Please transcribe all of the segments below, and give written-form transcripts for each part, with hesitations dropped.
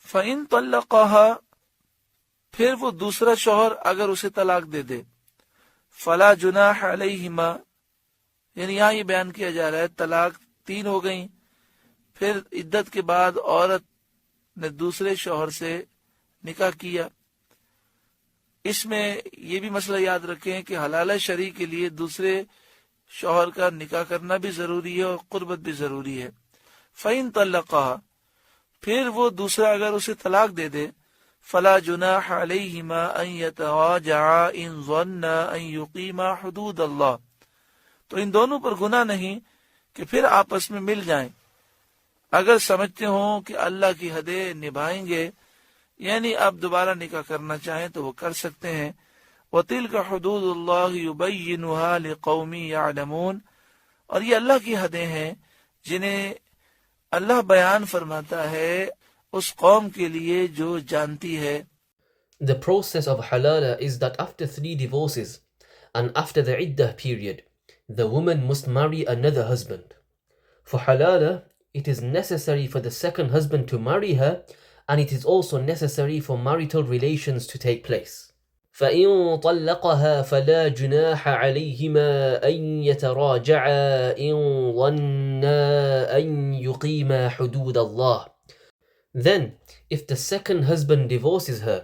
فَإِن طَلَّقَهَا، پھر وہ دوسرا شوہر اگر اسے طلاق دے دے، فَلَا جُنَاحَ عَلَيْهِمَا، یعنی یہاں یہ بیان کیا جا رہا ہے طلاق 3 ہو گئیں، پھر عدت کے بعد عورت نے دوسرے شوہر سے نکاح کیا۔ اس میں یہ بھی مسئلہ یاد رکھیں کہ حلال شرعی کے لیے دوسرے شوہر کا نکاح کرنا بھی ضروری ہے اور قربت بھی ضروری ہے۔ فَإِن طَلَّقَهَا، پھر وہ دوسرا اگر اسے طلاق دے دے، فَلَا جُنَاحَ عَلَيْهِمَا أَن يَتَوَاجَعَا إِن ظَنَّا أَن يُقِيمَا حُدُودَ اللَّهِ، تو ان دونوں پر گناہ نہیں کہ پھر آپس میں مل جائیں اگر سمجھتے ہوں کہ اللہ کی حدیں نبھائیں گے، یعنی اب دوبارہ نکاح کرنا چاہیں تو وہ کر سکتے ہیں۔ وَتِلْكَ حُدُودُ اللَّهِ يُبَيِّنُهَا لِقَوْمٍ يَعْلَمُونَ، اور یہ اللہ کی حدیں ہیں جنہیں اللہ بیان فرماتا ہے اس قوم کے لیے جو جانتی ہے۔ The process of halala is that after 3 divorces and after the iddah period, the woman must marry another husband. For halala, it is necessary for the second husband to marry her, and it is also necessary for marital relations to take place. فَإِن طَلَّقَهَا فَلَا جُنَاحَ عَلَيْهِمَا أَن يَتَرَاجَعَا إِن ظَنَّا أَن يُقِيمَا حُدُودَ اللَّهِ. Then, if the second husband divorces her,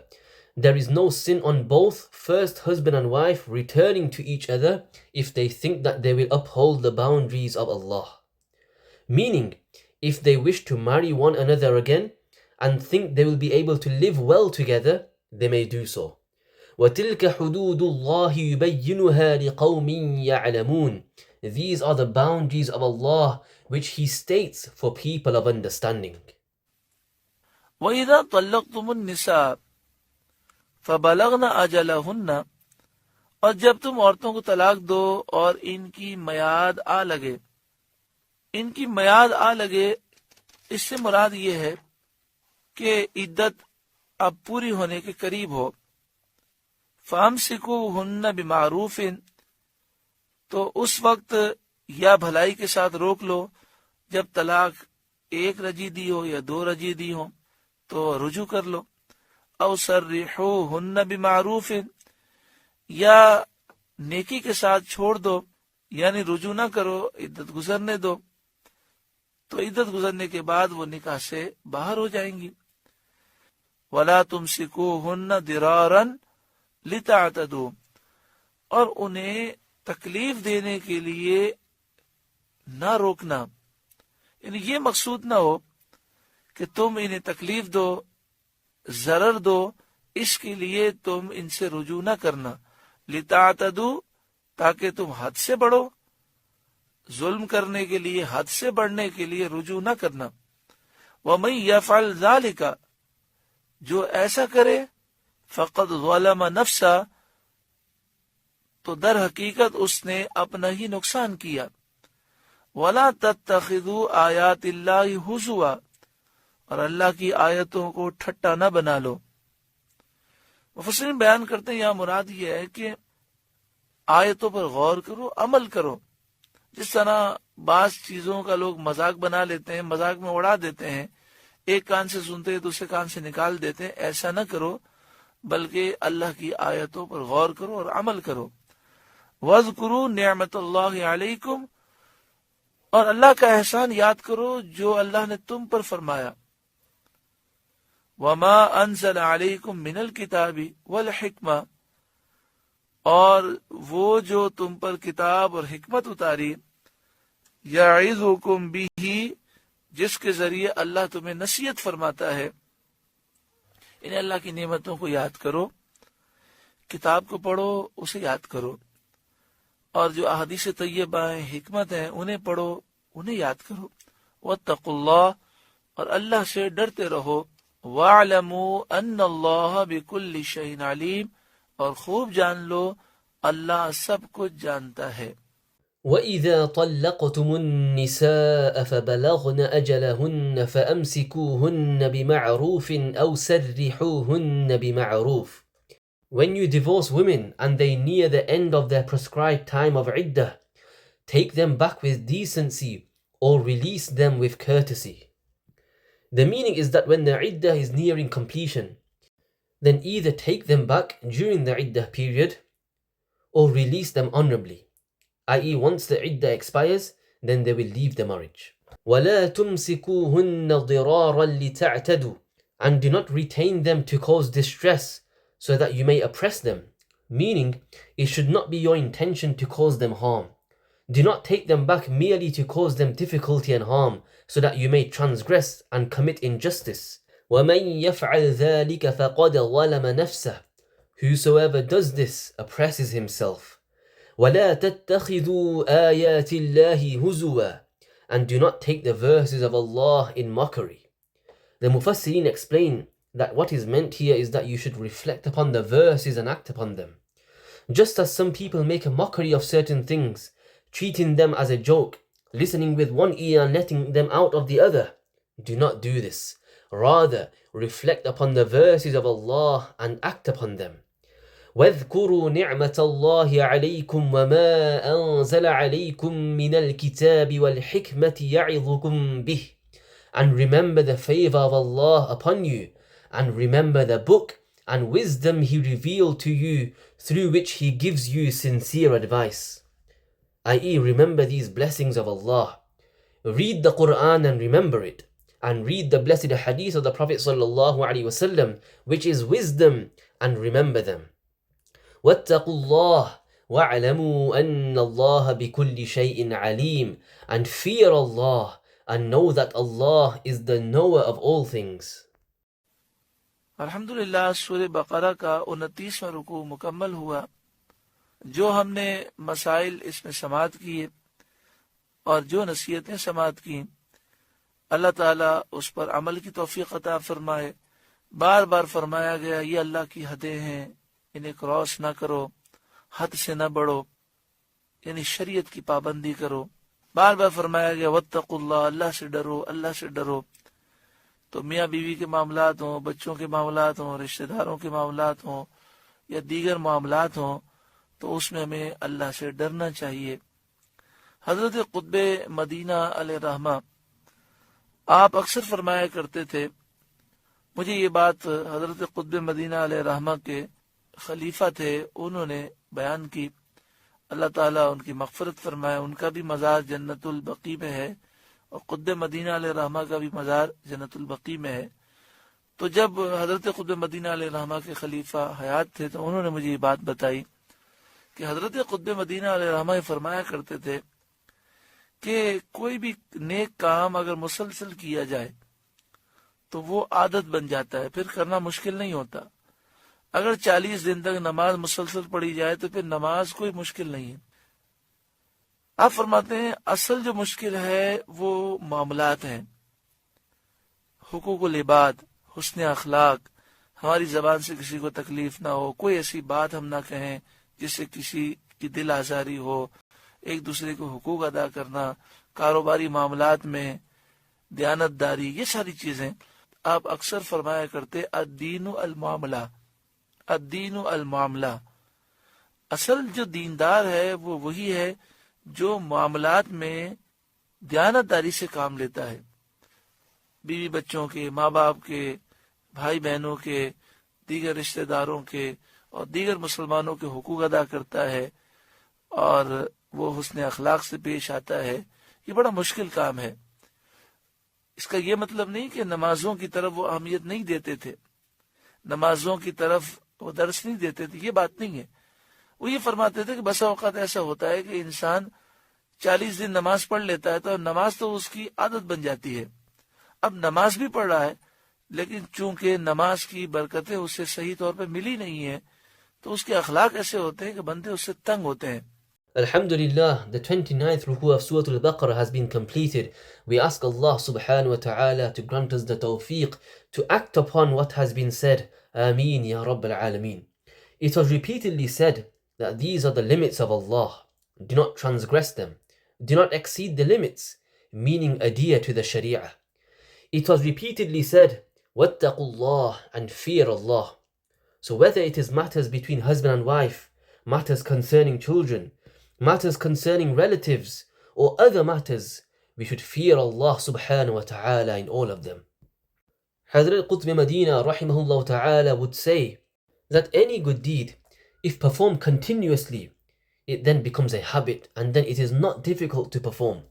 there is no sin on both first husband and wife returning to each other if they think that they will uphold the boundaries of Allah. Meaning, if they wish to marry one another again and think they will be able to live well together, they may do so. وَتِلْكَ حُدُودُ اللَّهِ يُبَيِّنُهَا لِقَوْمٍ يَعْلَمُونَ. These are the boundaries of Allah which He states for people of understanding. وَإِذَا طَلَّقْتُمُ النِّسَاءَ فَبَلَغْنَ أَجَلَهُنَّ، اور جب تم عورتوں کو طلاق دو اور ان کی میعاد آ لگے، ان کی میعاد آ لگے، اس سے مراد یہ ہے کہ عدت اب پوری ہونے کے قریب ہو۔ فَأَمْسِكُوهُنَّ بِمَعْرُوفٍ، تو اس وقت یا بھلائی کے ساتھ روک لو جب طلاق 1 رجی دی ہو یا 2 رجی دی ہو تو رجوع کر لو۔ او سرحوہن بمعروف، یا نیکی کے ساتھ چھوڑ دو، یعنی رجوع نہ کرو، عدت گزرنے دو، تو عدت گزرنے کے بعد وہ نکاح سے باہر ہو جائیں گی۔ ولا تمسکوہن ضرارا لتعتدوا، اور انہیں تکلیف دینے کے لیے نہ روکنا، یعنی یہ مقصود نہ ہو کہ تم انہیں تکلیف دو، ضرر دو، اس کے لیے تم ان سے رجوع نہ کرنا۔ لتعتدوا، تاکہ تم حد سے بڑھو، ظلم کرنے کے لیے، حد سے بڑھنے کے لیے رجوع نہ کرنا۔ وَمَن يَفْعَلْ ذَلِكَ، جو ایسا کرے، فقد ظلم نفسا، تو در حقیقت اس نے اپنا ہی نقصان کیا۔ وَلَا تَتَّخِذُوا آیَاتِ اللَّهِ هُزُوًا، اور اللہ کی آیتوں کو ٹھٹا نہ بنا لو۔ مفسرین بیان کرتے ہیں یہاں مراد یہ ہے کہ آیتوں پر غور کرو، عمل کرو۔ جس طرح بعض چیزوں کا لوگ مذاق بنا لیتے ہیں، مذاق میں اڑا دیتے ہیں، ایک کان سے سنتے ہیں دوسرے کان سے نکال دیتے ہیں، ایسا نہ کرو، بلکہ اللہ کی آیتوں پر غور کرو اور عمل کرو۔ وَاذْكُرُوا نِعْمَةَ اللَّهِ عَلَيْكُمْ، اور اللہ کا احسان یاد کرو جو اللہ نے تم پر فرمایا۔ وَمَا أَنزَلَ عَلَيْكُمْ مِنَ الْكِتَابِ وَالْحِكْمَةِ، اور وہ جو تم پر کتاب اور حکمت اتاری، یعظکم بہ، جس کے ذریعے اللہ تمہیں نصیحت فرماتا ہے۔ انہیں اللہ کی نعمتوں کو یاد کرو، کتاب کو پڑھو، اسے یاد کرو، اور جو احادیث طیبہ ہیں، حکمت ہیں، انہیں پڑھو، انہیں یاد کرو۔ واتقوا اللہ، اور اللہ سے ڈرتے رہو۔ وَاعْلَمُوا أَنَّ اللَّهَ بِكُلِّ شَيْءٍ عَلِيمٌ، اور خوب جان لو اللہ سب کچھ جانتا ہے۔ وَإِذَا طَلَّقْتُمُ النِّسَاءَ فَبَلَغْنَ أَجَلَهُنَّ فَأَمْسِكُوهُنَّ بِمَعْرُوفٍ أَوْ سَرِّحُوهُنَّ بِمَعْرُوفٍ. When you divorce women and they near the end of their prescribed time of iddah, take them back with decency or release them with courtesy. The meaning is that when the iddah is nearing completion, then either take them back during the iddah period or release them honorably, i.e. once the iddah expires, then they will leave the marriage. وَلَا تُمْسِكُوهُنَّ ضِرَارًا لِتَعْتَدُوا, and do not retain them to cause distress so that you may oppress them, meaning it should not be your intention to cause them harm. Do not take them back merely to cause them difficulty and harm so that you may transgress and commit injustice. وَمَنْ يَفْعَلْ ذَلِكَ فَقَدْ ظَلَمَ نَفْسَهُ, whosoever does this oppresses himself. وَلَا تَتَّخِذُوا آيَاتِ اللَّهِ هُزُوًا, and do not take the verses of Allah in mockery. The Mufassirin explain that what is meant here is that you should reflect upon the verses and act upon them. Just as some people make a mockery of certain things, treating them as a joke, listening with one ear and letting them out of the other, do not do this. Rather, reflect upon the verses of Allah and act upon them. وَاذْكُرُوا نِعْمَةَ اللَّهِ عَلَيْكُمْ وَمَا أَنزَلَ عَلَيْكُمْ مِنَ الْكِتَابِ وَالْحِكْمَةِ يَعِظُكُمْ بِهِ, and remember the favor of Allah upon you, and remember the book and wisdom He revealed to you, through which He gives you sincere advice. i.e. remember these blessings of Allah. Read the Quran and remember it, and read the blessed hadith of the Prophet ﷺ, which is wisdom, and remember them. وَاتَّقُوا اللَّهَ وَاعْلَمُوا أَنَّ اللَّهَ بِكُلِّ شَيْءٍ عَلِيمٌ, and fear Allah, and know that Allah is the knower of all things. الحمدللہ سورہ بقرہ کا 29واں رکوع مکمل ہوا. جو ہم نے مسائل اس میں سماعت کیے اور جو نصیحتیں سماعت کی، اللہ تعالیٰ اس پر عمل کی توفیق عطا فرمائے. بار بار فرمایا گیا یہ اللہ کی حدیں ہیں، انہیں کراس نہ کرو، حد سے نہ بڑھو، یعنی شریعت کی پابندی کرو. بار بار فرمایا گیا واتقوا اللہ، اللہ سے ڈرو، اللہ سے ڈرو. تو میاں بیوی کے معاملات ہوں، بچوں کے معاملات ہوں، رشتہ داروں کے معاملات ہوں یا دیگر معاملات ہوں، تو اس میں ہمیں اللہ سے ڈرنا چاہیے. حضرت قطب مدینہ علیہ رحمہ آپ اکثر فرمایا کرتے تھے، مجھے یہ بات حضرت قطب مدینہ علیہ رحمہ کے خلیفہ تھے انہوں نے بیان کی، اللہ تعالیٰ ان کی مغفرت فرمائے. ان کا بھی مزار جنت البقیع میں ہے اور قطب مدینہ علیہ رحمہ کا بھی مزار جنت البقیع میں ہے. تو جب حضرت قطب مدینہ علیہ رحمہ کے خلیفہ حیات تھے تو انہوں نے مجھے یہ بات بتائی کہ حضرت قطب مدینہ علیہ رحمہ فرمایا کرتے تھے کہ کوئی بھی نیک کام اگر مسلسل کیا جائے تو وہ عادت بن جاتا ہے، پھر کرنا مشکل نہیں ہوتا. اگر 40 دن تک نماز مسلسل پڑھی جائے تو پھر نماز کوئی مشکل نہیں ہے. آپ فرماتے ہیں اصل جو مشکل ہے وہ معاملات ہیں، حقوق العباد، حسن اخلاق، ہماری زبان سے کسی کو تکلیف نہ ہو، کوئی ایسی بات ہم نہ کہیں جس سے کسی کی دل آزاری ہو، ایک دوسرے کو حقوق ادا کرنا، کاروباری معاملات میں دیانت داری، یہ ساری چیزیں. آپ اکثر فرمایا کرتے الدین المعاملہ، الدین المعاملہ. اصل جو دیندار ہے وہ وہی ہے جو معاملات میں دیانت داری سے کام لیتا ہے، بیوی بچوں کے، ماں باپ کے، بھائی بہنوں کے، دیگر رشتہ داروں کے اور دیگر مسلمانوں کے حقوق ادا کرتا ہے اور وہ حسن اخلاق سے پیش آتا ہے. یہ بڑا مشکل کام ہے. اس کا یہ مطلب نہیں کہ نمازوں کی طرف وہ اہمیت نہیں دیتے تھے، نمازوں کی طرف وہ درس نہیں دیتے تھے، یہ بات نہیں ہے. وہ یہ فرماتے تھے کہ بسا اوقات ایسا ہوتا ہے کہ انسان 40 دن نماز پڑھ لیتا ہے تو نماز تو اس کی عادت بن جاتی ہے. اب نماز بھی پڑھ رہا ہے لیکن چونکہ نماز کی برکتیں اسے صحیح طور پہ ملی نہیں ہیں تو اس کے اخلاق ایسے ہوتے ہیں کہ بندے اس سے تنگ ہوتے ہیں. Alhamdulillah, the 29th ruku of Surah Al-Baqarah has been completed. We ask Allah subhanahu wa ta'ala to grant us the tawfiq to act upon what has been said. Ameen ya Rabb al-Alameen. It was repeatedly said that these are the limits of Allah. Do not transgress them. Do not exceed the limits, meaning adhere to the Sharia. It was repeatedly said, وَاتَّقُوا اللَّهَ, and fear Allah. So whether it is matters between husband and wife, matters concerning children, matters concerning relatives, or other matters, we should fear Allah subhanahu wa ta'ala in all of them. Hazrat Qutb Medina rahimahullah ta'ala would say that any good deed, if performed continuously, it then becomes a habit and then it is not difficult to perform.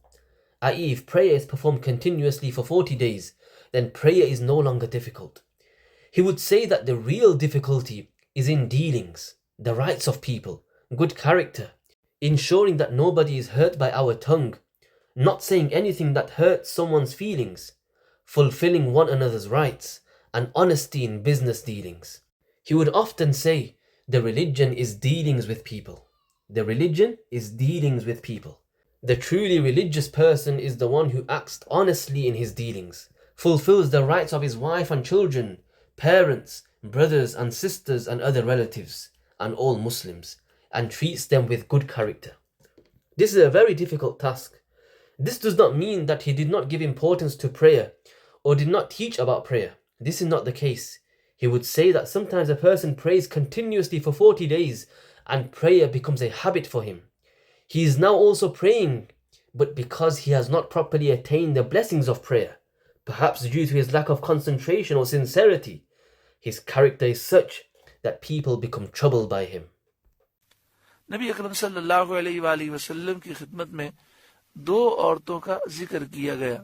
I.e., if prayer is performed continuously for 40 days, then prayer is no longer difficult. He would say that the real difficulty is in dealings, the rights of people, good character, ensuring that nobody is hurt by our tongue, not saying anything that hurts someone's feelings, fulfilling one another's rights, and honesty in business dealings. He would often say, the religion is dealings with people. The religion is dealings with people. The truly religious person is the one who acts honestly in his dealings, fulfills the rights of his wife and children, parents, brothers and sisters and other relatives, and all Muslims, and treats them with good character. This is a very difficult task. This does not mean that he did not give importance to prayer or did not teach about prayer. This is not the case. He would say that sometimes a person prays continuously for 40 days and prayer becomes a habit for him. He is now also praying, but because he has not properly attained the blessings of prayer, perhaps due to his lack of concentration or sincerity, his character is such that people become troubled by him. نبی اکرم صلی اللہ علیہ وآلہ وسلم کی خدمت میں دو عورتوں کا ذکر کیا گیا.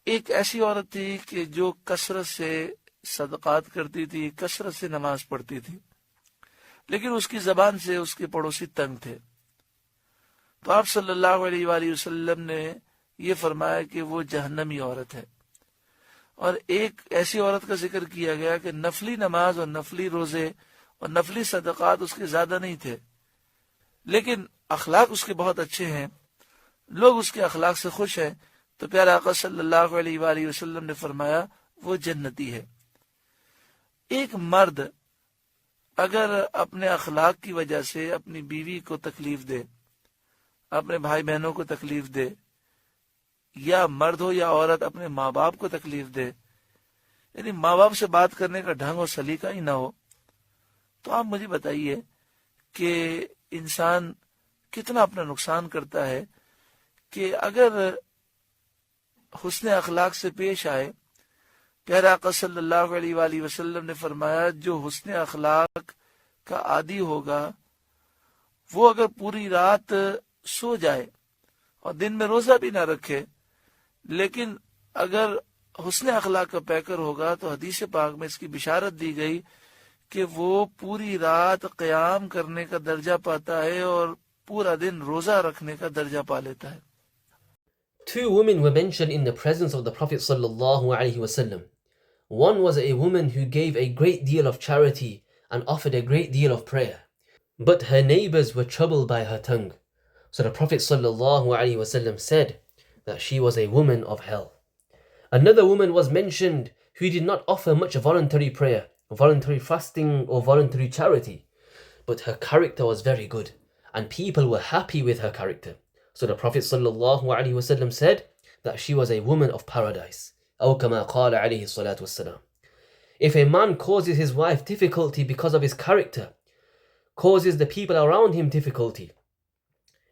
ایک ایسی عورت تھی کہ جو کثرت سے صدقات کرتی تھی، کثرت سے نماز پڑھتی تھی، لیکن اس کی زبان سے اس کے پڑوسی تنگ تھے. تو آپ صلی اللہ علیہ وآلہ وسلم نے یہ فرمایا کہ وہ جہنمی عورت ہے. اور ایک ایسی عورت کا ذکر کیا گیا کہ نفلی نماز اور نفلی روزے اور نفلی صدقات اس کے زیادہ نہیں تھے، لیکن اخلاق اس کے بہت اچھے ہیں، لوگ اس کے اخلاق سے خوش ہیں. تو پیارے آقا صلی اللہ علیہ وآلہ وسلم نے فرمایا وہ جنتی ہے. ایک مرد اگر اپنے اخلاق کی وجہ سے اپنی بیوی کو تکلیف دے، اپنے بھائی بہنوں کو تکلیف دے، یا مرد ہو یا عورت اپنے ماں باپ کو تکلیف دے، یعنی ماں باپ سے بات کرنے کا ڈھنگ اور سلیقہ ہی نہ ہو، تو آپ مجھے بتائیے کہ انسان کتنا اپنا نقصان کرتا ہے. کہ اگر حسن اخلاق سے پیش آئے، پیارے آقا صلی اللہ علیہ وآلہ وسلم نے فرمایا جو حسن اخلاق کا عادی ہوگا وہ اگر پوری رات سو جائے اور دن میں روزہ بھی نہ رکھے، لیکن اگر حسن اخلاق کا پیکر ہوگا تو حدیث پاک میں اس کی بشارت دی گئی کہ وہ پوری رات قیام کرنے کا درجہ پاتا ہے اور پورا دن روزہ رکھنے کا درجہ پا لیتا ہے. Two women were mentioned in the presence of the Prophet sallallahu alaihi wasallam. One was a woman who gave a great deal of charity and offered a great deal of prayer, but her neighbors were troubled by her tongue. So the Prophet sallallahu alaihi wasallam said that she was a woman of hell. Another woman was mentioned who did not offer much voluntary prayer, voluntary fasting or voluntary charity, but her character was very good and people were happy with her character. So the Prophet ﷺ said that she was a woman of paradise. أو كما قال عليه الصلاة والسلام. If a man causes his wife difficulty because of his character, causes the people around him difficulty,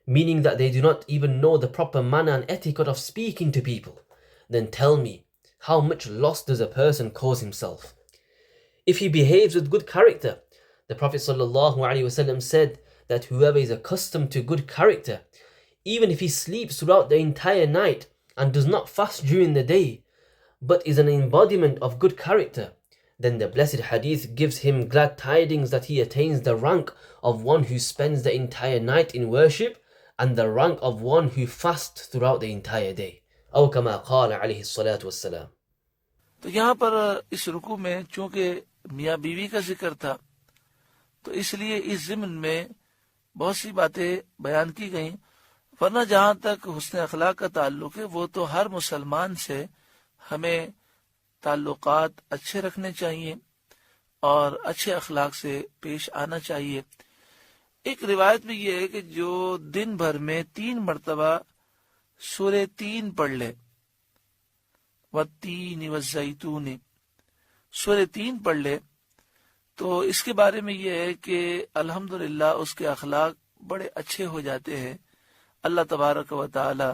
meaning that they do not even know the proper manner and etiquette of speaking to people, then tell me, how much loss does a person cause himself? If he behaves with good character, the Prophet ﷺ said that whoever is accustomed to good character, even if he sleeps throughout the entire night and does not fast during the day, but is an embodiment of good character, then the blessed hadith gives him glad tidings that he attains the rank of one who spends the entire night in worship and the rank of one who fasts throughout the entire day. أو كما قال عليه الصلاة والسلام. تو یہاں پر اس رکوع میں چونکہ میاں بیوی کا ذکر تھا تو اس لیے اس ضمن میں بہت سی باتیں بیان کی گئیں، ورنہ جہاں تک حسن اخلاق کا تعلق ہے وہ تو ہر مسلمان سے ہمیں تعلقات اچھے رکھنے چاہیے اور اچھے اخلاق سے پیش آنا چاہیے. ایک روایت میں یہ ہے کہ جو دن بھر میں 3 مرتبہ سورہ 3 پڑھ لے، والتین والزیتون، سورہ 3 پڑھ لے، تو اس کے بارے میں یہ ہے کہ الحمدللہ اس کے اخلاق بڑے اچھے ہو جاتے ہیں. اللہ تبارک و تعالی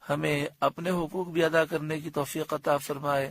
ہمیں اپنے حقوق بھی ادا کرنے کی توفیق عطا فرمائے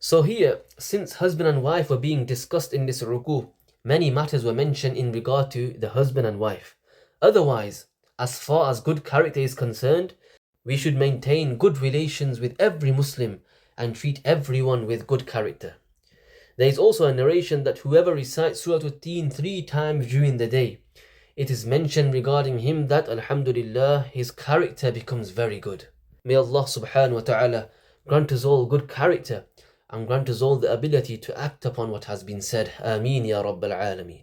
So here, since husband and wife were being discussed in this ruku, many matters were mentioned in regard to the husband and wife. Otherwise, as far as good character is concerned, we should maintain good relations with every Muslim and treat everyone with good character. There is also a narration that whoever recites Surah At-Teen 3 times during the day, it is mentioned regarding him that, alhamdulillah, his character becomes very good. May Allah subhanahu wa ta'ala grant us all good character and grant us all the ability to act upon what has been said. Ameen ya Rabbal Alameen.